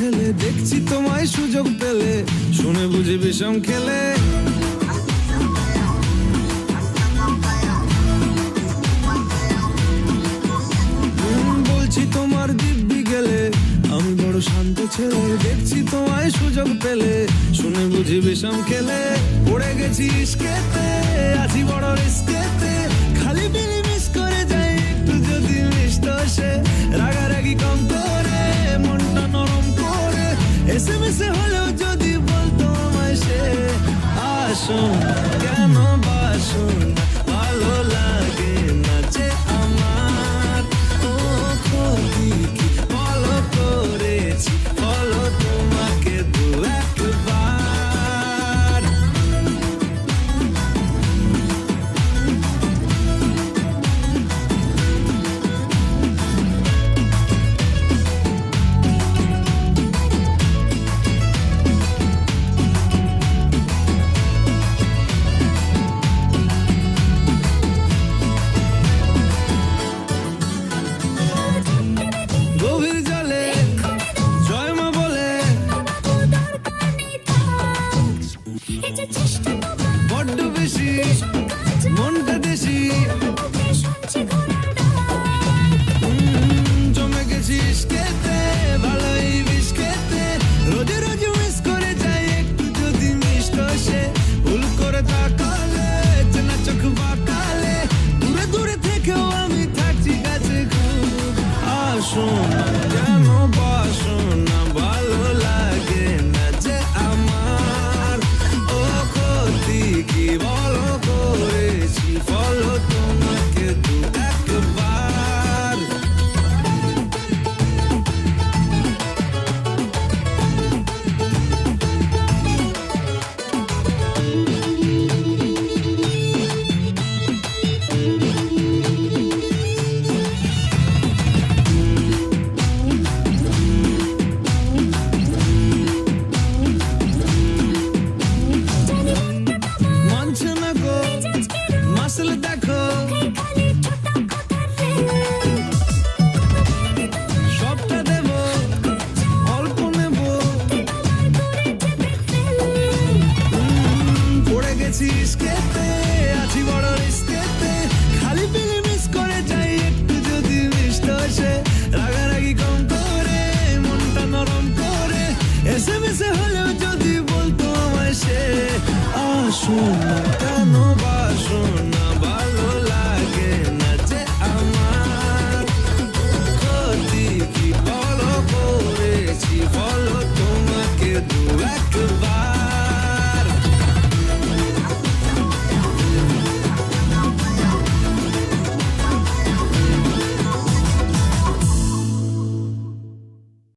ছেলে, দেখছি তোমায় সুযোগ পেলে, শুনে বুঝি বিষম খেলে। বলছি তোমার দিব্যি গেলে, আমি বড় শান্ত ছেলে, দেখছি তোমায় সুযোগ পেলে, শুনে বুঝি বিষম খেলে। পড়ে গেছি ইস্কেতে, আছি বড় রিস্কেতে, খালি বিলি মিস করে যাই একটু যদি মিষ্ট সে। রাগারাগি কম করে, মনটা নরম করে, এসএমএসে হলেও যদি বলতো আমায় সে। আসুন কেন বাসুন, ভালো লাগে না যে আমার। ও ক্ষতি কি বলো করেছি, বলো তোমাকে দু একবার। গভীর জলে জয় মা বলে, বড্ড বেশি মনটা দেশি। জমে গেছি ইস্কেতে, ভালোই বিষ খেতে, রোজে রোজে মিস করে যাই একটু যদি মিষ্ট সে। ভুল করে তাকালে, চেনা চোখ বাঁকালে, দূরে দূরে থেকেও আমি থাকছি কাছে খুব। আসুন কেন বাসুন না, ভালো লাগে না যে আমার। ও ক্ষতি কি বলো করেছি, বলো তোমাকে দু একবার। মানছে না গো, মাসলে দেখো, সবটা দেব, অল্প নেব। পড়ে গেছি ইস্কেতে,